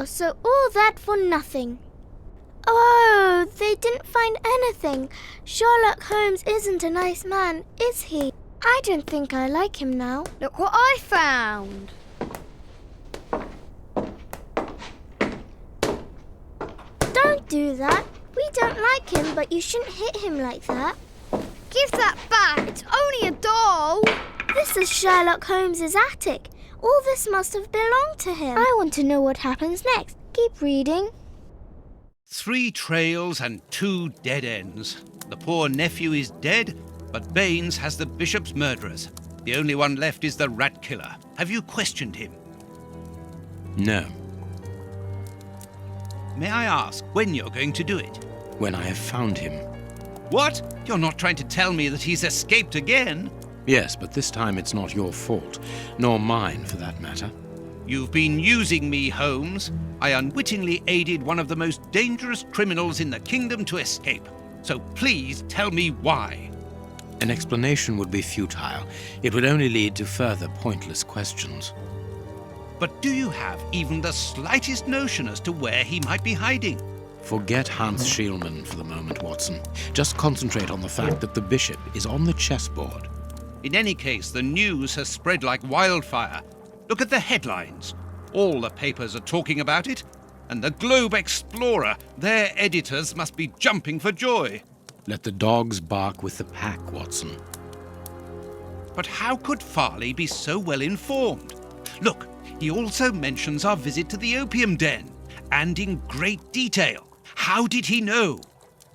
Oh, so all that for nothing. Oh, they didn't find anything. Sherlock Holmes isn't a nice man, is he? I don't think I like him now. Look what I found. Don't do that. We don't like him, but you shouldn't hit him like that. Give that back. It's only a doll. This is Sherlock Holmes's attic. All this must have belonged to him. I want to know what happens next. Keep reading. 3 trails and 2 dead ends. The poor nephew is dead, but Baines has the bishop's murderers. The only one left is the rat killer. Have you questioned him? No. May I ask when you're going to do it? When I have found him. What? You're not trying to tell me that he's escaped again? Yes, but this time it's not your fault, nor mine for that matter. You've been using me, Holmes. I unwittingly aided one of the most dangerous criminals in the kingdom to escape. So please tell me why. An explanation would be futile. It would only lead to further pointless questions. But do you have even the slightest notion as to where he might be hiding? Forget Hans Schielmann for the moment, Watson. Just concentrate on the fact that the bishop is on the chessboard. In any case, the news has spread like wildfire. Look at the headlines. All the papers are talking about it. And the Globe Explorer, their editors must be jumping for joy. Let the dogs bark with the pack, Watson. But how could Farley be so well informed? Look, he also mentions our visit to the opium den, and in great detail. How did he know?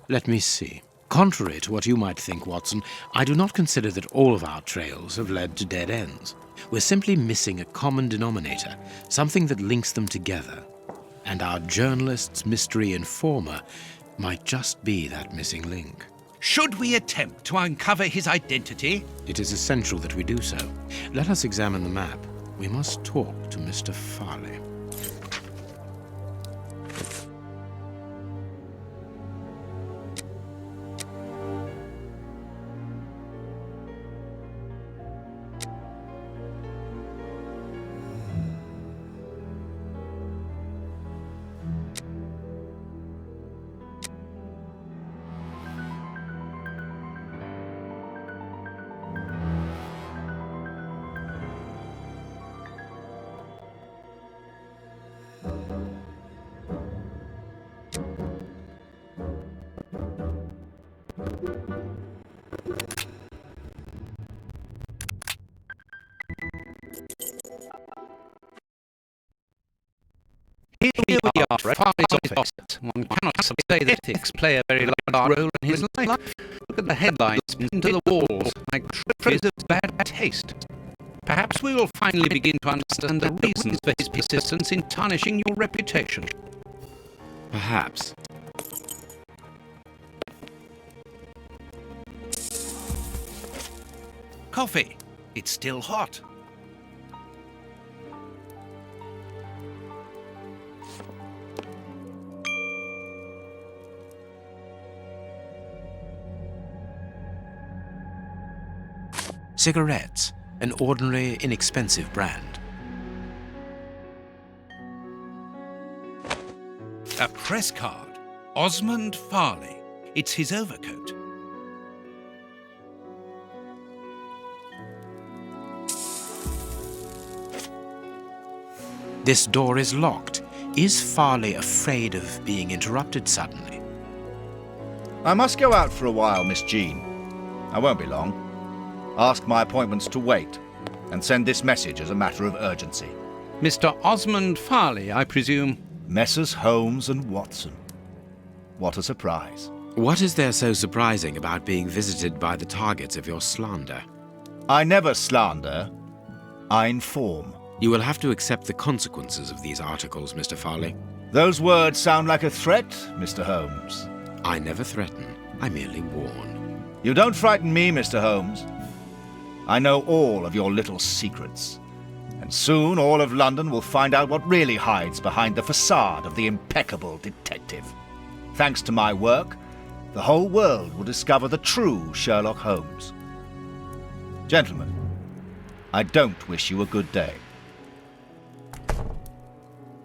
Let me see. Contrary to what you might think, Watson, I do not consider that all of our trails have led to dead ends. We're simply missing a common denominator, something that links them together. And our journalist's mystery informer might just be that missing link. Should we attempt to uncover his identity? It is essential that we do so. Let us examine the map. We must talk to Mr. Farley. Here we are at Farley's office. One cannot say that ethics play a very large role in his life. Look at the headlines into the walls, like trophies of bad taste. Perhaps we will finally begin to understand the reasons for his persistence in tarnishing your reputation. Perhaps. Coffee. It's still hot. Cigarettes, an ordinary, inexpensive brand. A press card. Osmond Farley. It's his overcoat. This door is locked. Is Farley afraid of being interrupted suddenly? I must go out for a while, Miss Jean. I won't be long. Ask my appointments to wait, and send this message as a matter of urgency. Mr. Osmond Farley, I presume. Messrs. Holmes and Watson. What a surprise. What is there so surprising about being visited by the targets of your slander? I never slander. I inform. You will have to accept the consequences of these articles, Mr. Farley. Those words sound like a threat, Mr. Holmes. I never threaten. I merely warn. You don't frighten me, Mr. Holmes. I know all of your little secrets. And soon all of London will find out what really hides behind the facade of the impeccable detective. Thanks to my work, the whole world will discover the true Sherlock Holmes. Gentlemen, I don't wish you a good day.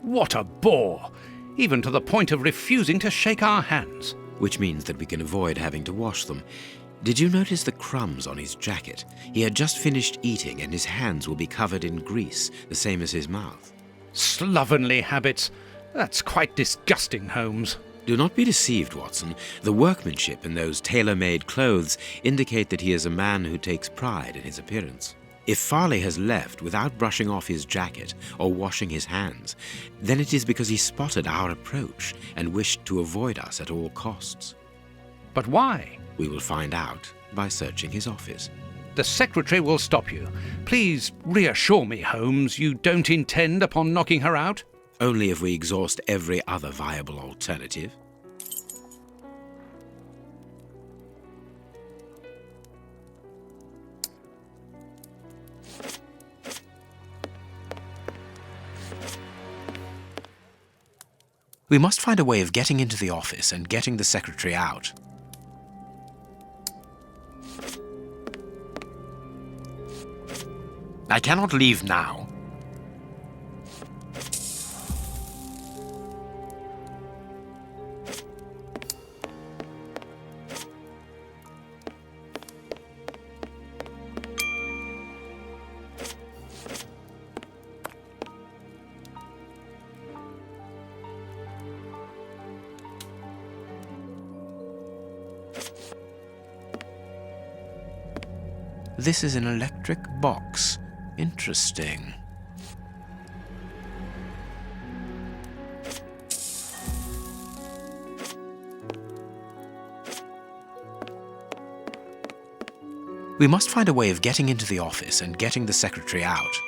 What a bore! Even to the point of refusing to shake our hands. Which means that we can avoid having to wash them. Did you notice the crumbs on his jacket? He had just finished eating and his hands will be covered in grease, the same as his mouth. Slovenly habits. That's quite disgusting, Holmes. Do not be deceived, Watson. The workmanship in those tailor-made clothes indicate that he is a man who takes pride in his appearance. If Farley has left without brushing off his jacket or washing his hands, then it is because he spotted our approach and wished to avoid us at all costs. But why? We will find out by searching his office. The secretary will stop you. Please reassure me, Holmes, you don't intend upon knocking her out? Only if we exhaust every other viable alternative. We must find a way of getting into the office and getting the secretary out. I cannot leave now. This is an electric box. Interesting. We must find a way of getting into the office and getting the secretary out.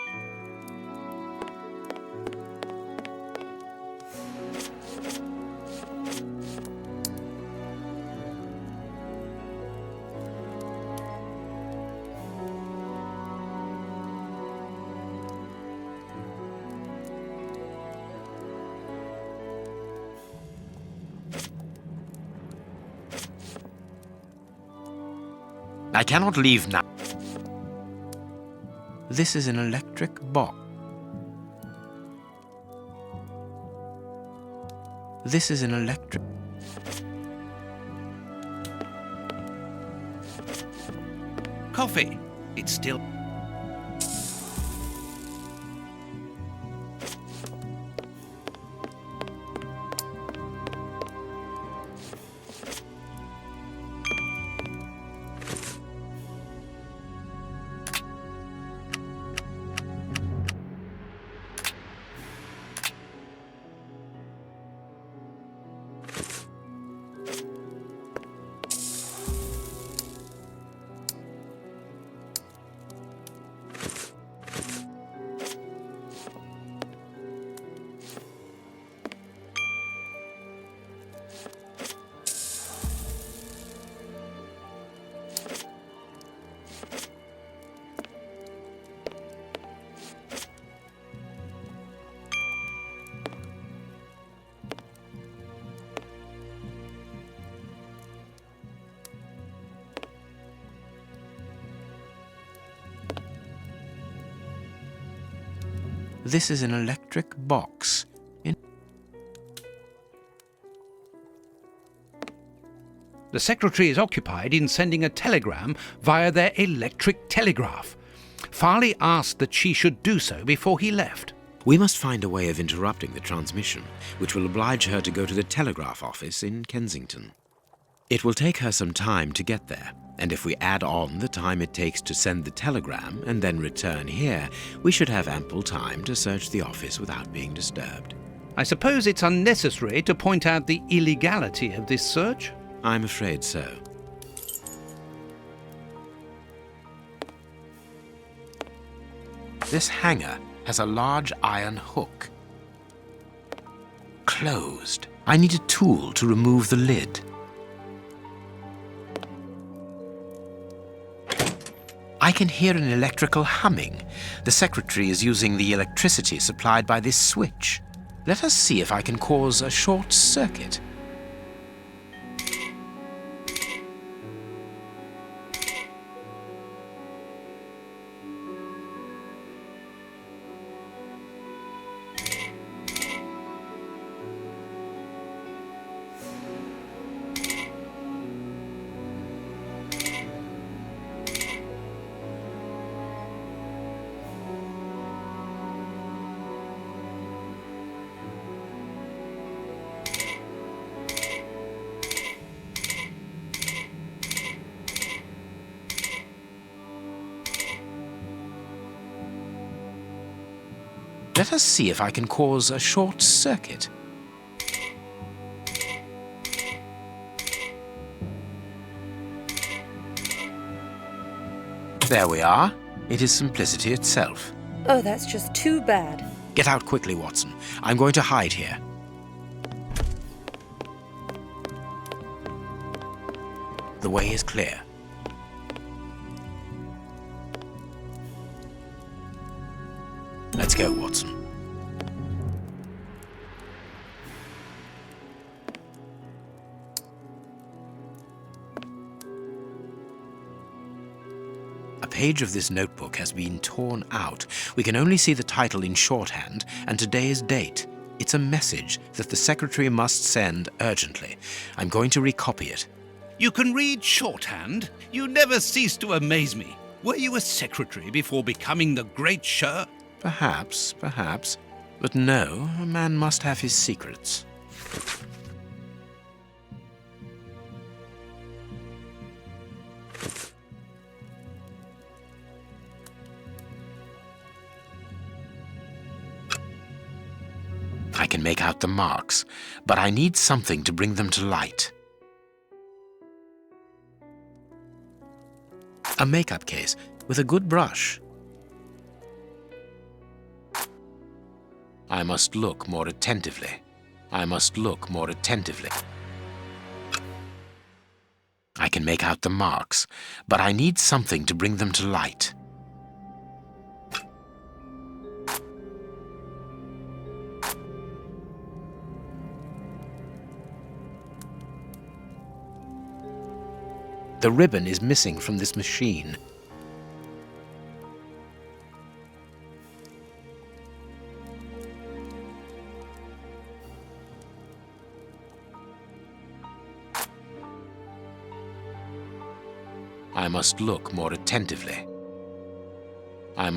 I cannot leave now. This is an electric box. This is an electric... Coffee. It's still... This is an electric box. The secretary is occupied in sending a telegram via their electric telegraph. Farley asked that she should do so before he left. We must find a way of interrupting the transmission, which will oblige her to go to the telegraph office in Kensington. It will take her some time to get there, and if we add on the time it takes to send the telegram and then return here, we should have ample time to search the office without being disturbed. I suppose it's unnecessary to point out the illegality of this search? I'm afraid so. This hanger has a large iron hook. Closed. I need a tool to remove the lid. I can hear an electrical humming. The secretary is using the electricity supplied by this switch. Let us see if I can cause a short circuit. Let us see if I can cause a short circuit. There we are. It is simplicity itself. Oh, that's just too bad. Get out quickly, Watson. I'm going to hide here. The way is clear. Let's go, Watson. A page of this notebook has been torn out. We can only see the title in shorthand and today's date. It's a message that the secretary must send urgently. I'm going to recopy it. You can read shorthand? You never cease to amaze me. Were you a secretary before becoming the great Sher? Perhaps. But no, a man must have his secrets. I can make out the marks, but I need something to bring them to light. A makeup case with a good brush. I must look more attentively. I can make out the marks, but I need something to bring them to light. The ribbon is missing from this machine. I must look more attentively. I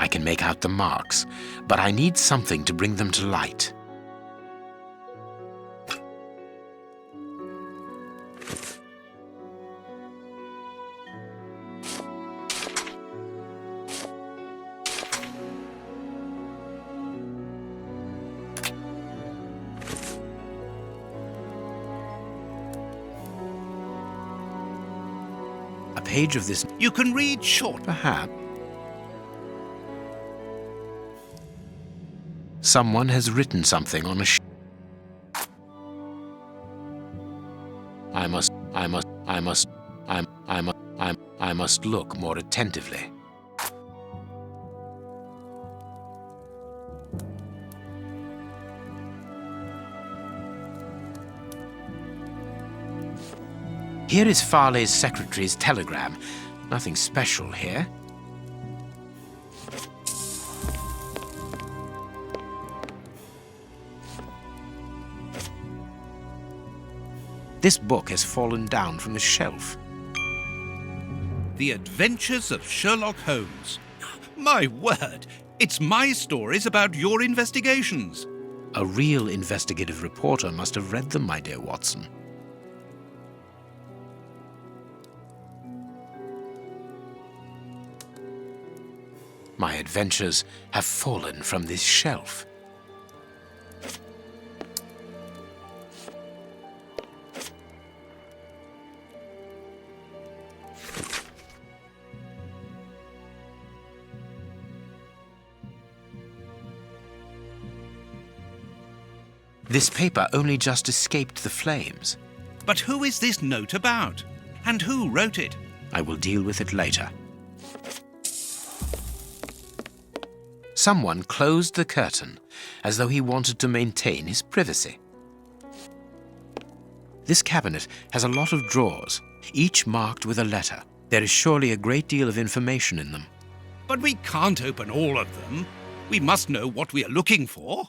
can make out the marks, but I need something to bring them to light. A page of this. You can read short. Perhaps. Someone has written something on a I must look more attentively. Here is Farley's secretary's telegram. Nothing special here. This book has fallen down from the shelf. The Adventures of Sherlock Holmes. My word, it's my stories about your investigations. A real investigative reporter must have read them, my dear Watson. My adventures have fallen from this shelf. This paper only just escaped the flames. But who is this note about? And who wrote it? I will deal with it later. Someone closed the curtain, as though he wanted to maintain his privacy. This cabinet has a lot of drawers, each marked with a letter. There is surely a great deal of information in them. But we can't open all of them. We must know what we are looking for.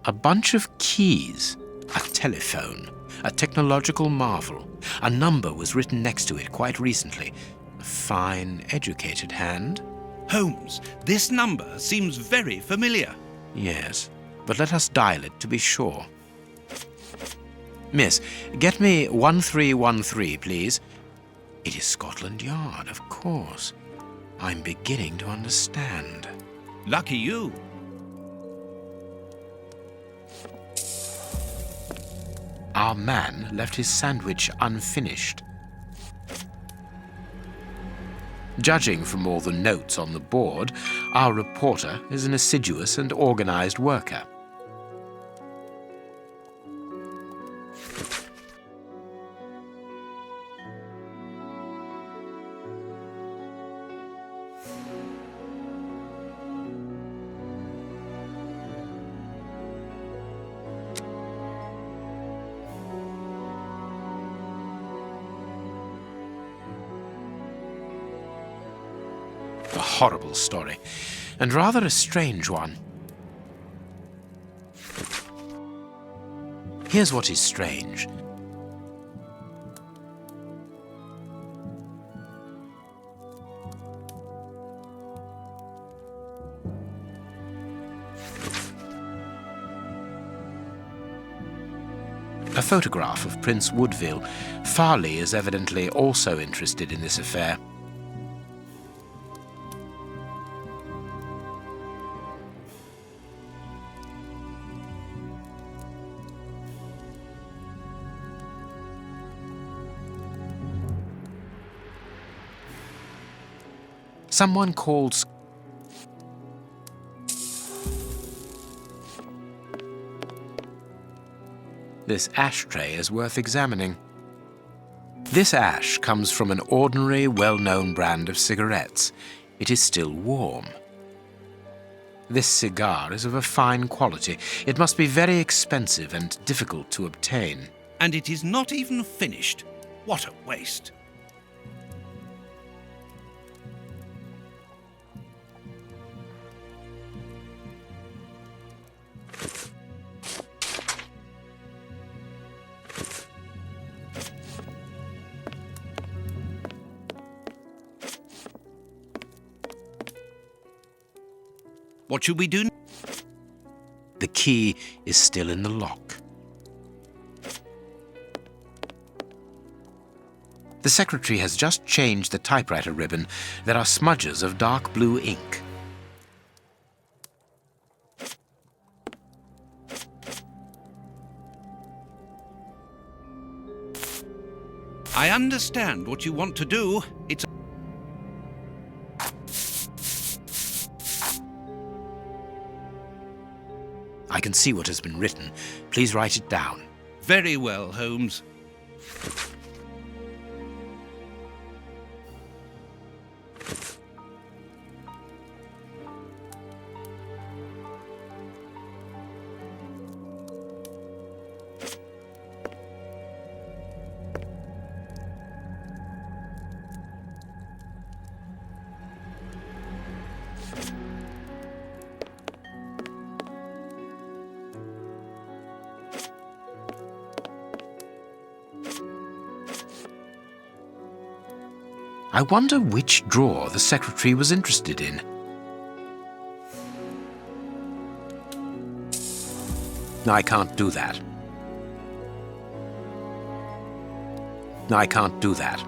A bunch of keys, a telephone, a technological marvel. A number was written next to it quite recently. A fine, educated hand. Holmes, this number seems very familiar. Yes, but let us dial it to be sure. Miss, get me 1313, please. It is Scotland Yard, of course. I'm beginning to understand. Lucky you. Our man left his sandwich unfinished. Judging from all the notes on the board, our reporter is an assiduous and organized worker. A horrible story, and rather a strange one. Here's what is strange. A photograph of Prince Woodville. Farley is evidently also interested in this affair. Someone called... This ashtray is worth examining. This ash comes from an ordinary, well-known brand of cigarettes. It is still warm. This cigar is of a fine quality. It must be very expensive and difficult to obtain. And it is not even finished. What a waste. What should we do? The key is still in the lock. The secretary has just changed the typewriter ribbon. There are smudges of dark blue ink. I understand what you want to do. It's... I can see what has been written. Please write it down. Very well, Holmes. I wonder which drawer the secretary was interested in. I can't do that. I can't do that.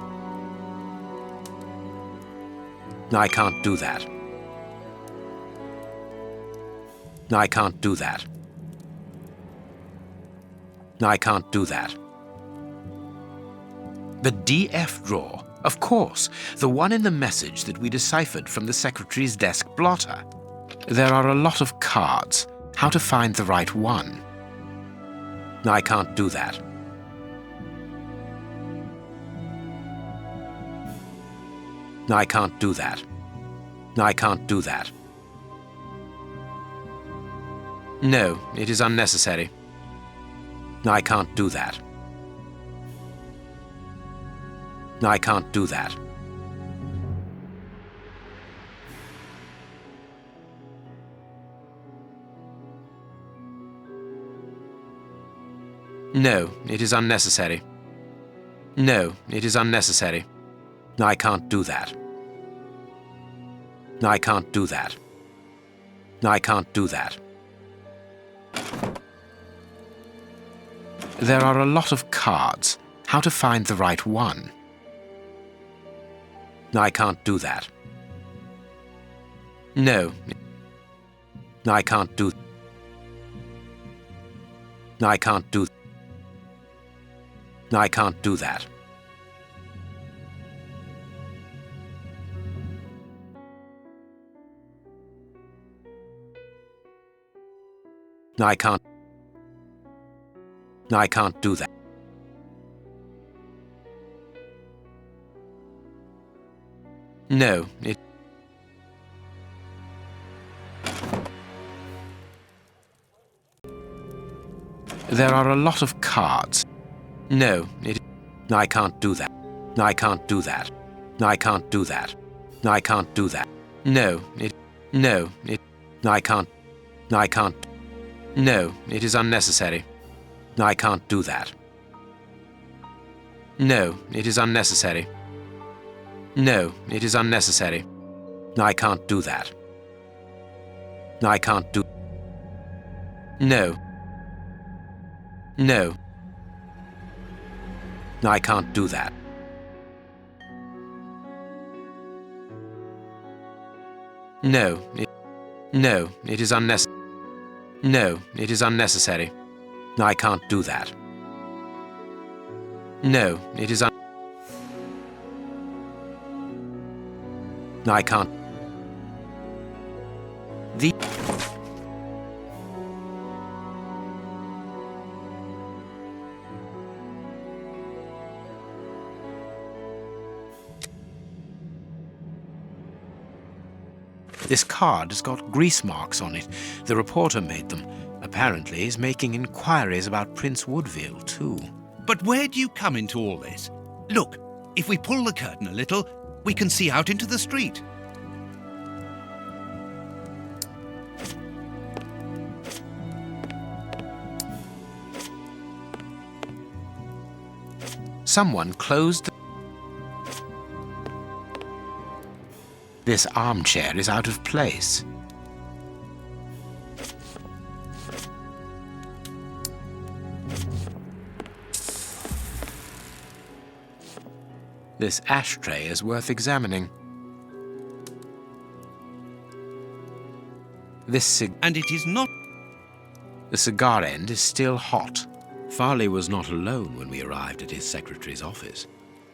I can't do that. I can't do that. I can't do that. The DF drawer. Of course, the one in the message that we deciphered from the secretary's desk blotter. There are a lot of cards. How to find the right one? I can't do that. I can't do that. I can't do that. No, it is unnecessary. I can't do that. I can't do that. No, it is unnecessary. No, it is unnecessary. I can't do that. I can't do that. I can't do that. There are a lot of cards. How to find the right one? I can't do that. No. I can't do. I can't do. I can't do that. I can't. I can't do that. No, it. There are a lot of cards. No, it. I can't do that. I can't do that. I can't do that. I can't do that. No, it. No, it. I can't. I can't. No, it is unnecessary. I can't do that. No, it is unnecessary. No, it is unnecessary. I can't do that. I can't do. No. No. I can't do that. No, it is unnecessary. No, it is unnecessary. I can't do that. No, it is I can't. The This card has got grease marks on it. The reporter made them. Apparently he's making inquiries about Prince Woodville, too. But where do you come into all this? Look, if we pull the curtain a little, we can see out into the street. Someone closed the... This armchair is out of place. This ashtray is worth examining. And it is not... The cigar end is still hot. Farley was not alone when we arrived at his secretary's office.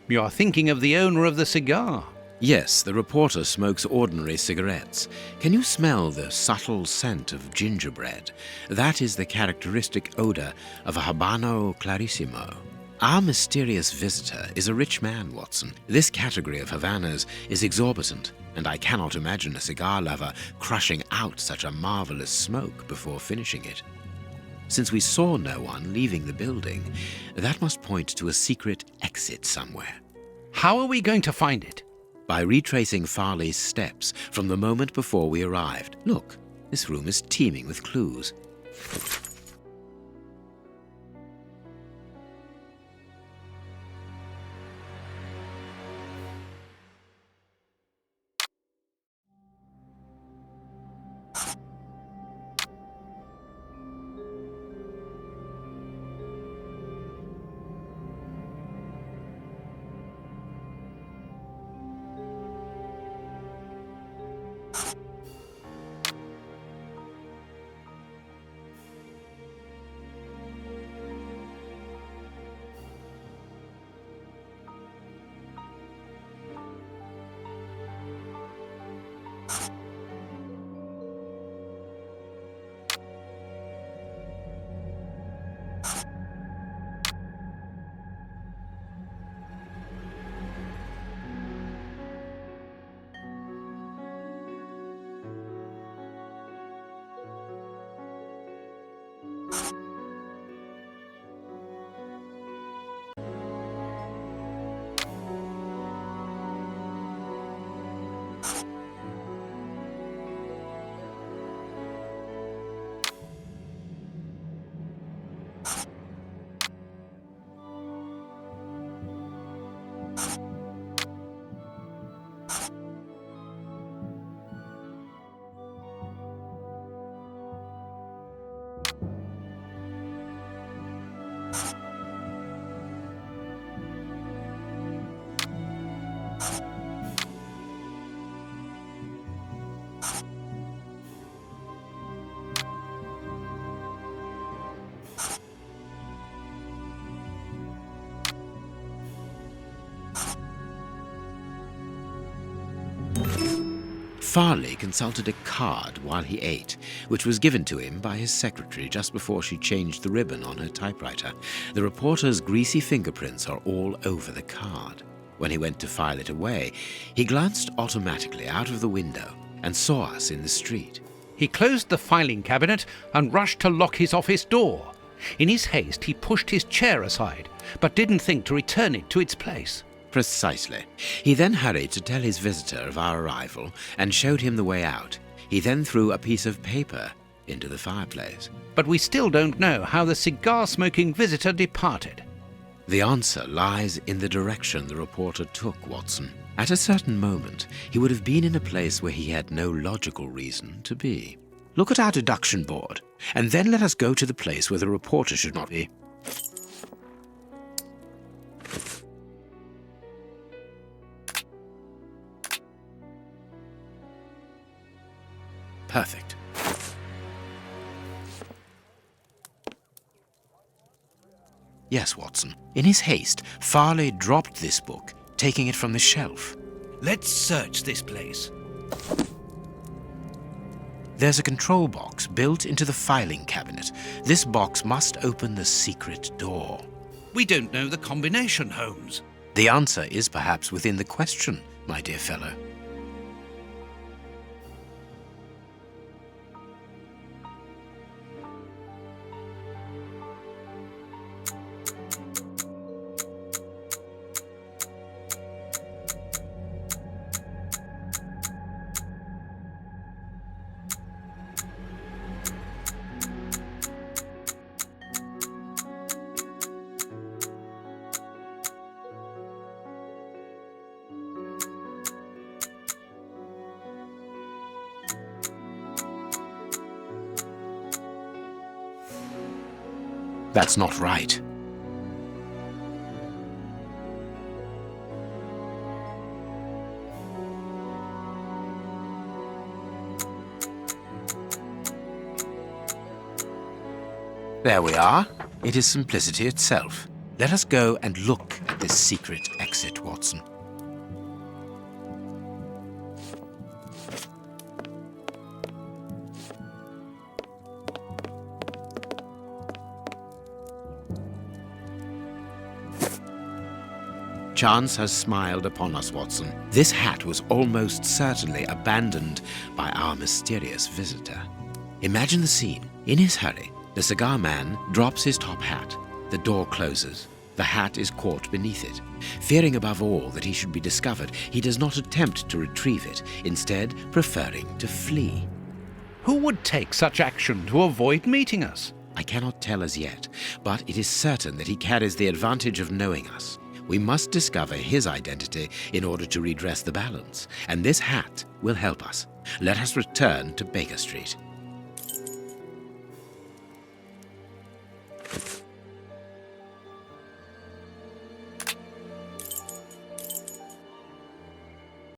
You are thinking of the owner of the cigar. Yes, the reporter smokes ordinary cigarettes. Can you smell the subtle scent of gingerbread? That is the characteristic odor of a Habano Clarissimo. Our mysterious visitor is a rich man, Watson. This category of Havanas is exorbitant, and I cannot imagine a cigar lover crushing out such a marvelous smoke before finishing it. Since we saw no one leaving the building, that must point to a secret exit somewhere. How are we going to find it? By retracing Farley's steps from the moment before we arrived. Look, this room is teeming with clues. Farley consulted a card while he ate, which was given to him by his secretary just before she changed the ribbon on her typewriter. The reporter's greasy fingerprints are all over the card. When he went to file it away, he glanced automatically out of the window and saw us in the street. He closed the filing cabinet and rushed to lock his office door. In his haste, he pushed his chair aside, but didn't think to return it to its place. Precisely. He then hurried to tell his visitor of our arrival and showed him the way out. He then threw a piece of paper into the fireplace. But we still don't know how the cigar-smoking visitor departed. The answer lies in the direction the reporter took, Watson. At a certain moment, he would have been in a place where he had no logical reason to be. Look at our deduction board, and then let us go to the place where the reporter should not be. Perfect. Yes, Watson. In his haste, Farley dropped this book, taking it from the shelf. Let's search this place. There's a control box built into the filing cabinet. This box must open the secret door. We don't know the combination, Holmes. The answer is perhaps within the question, my dear fellow. That's not right. There we are. It is simplicity itself. Let us go and look at this secret exit, Watson. Chance has smiled upon us, Watson. This hat was almost certainly abandoned by our mysterious visitor. Imagine the scene. In his hurry, the cigar man drops his top hat. The door closes. The hat is caught beneath it. Fearing above all that he should be discovered, he does not attempt to retrieve it, instead preferring to flee. Who would take such action to avoid meeting us? I cannot tell as yet, but it is certain that he carries the advantage of knowing us. We must discover his identity in order to redress the balance, and this hat will help us. Let us return to Baker Street.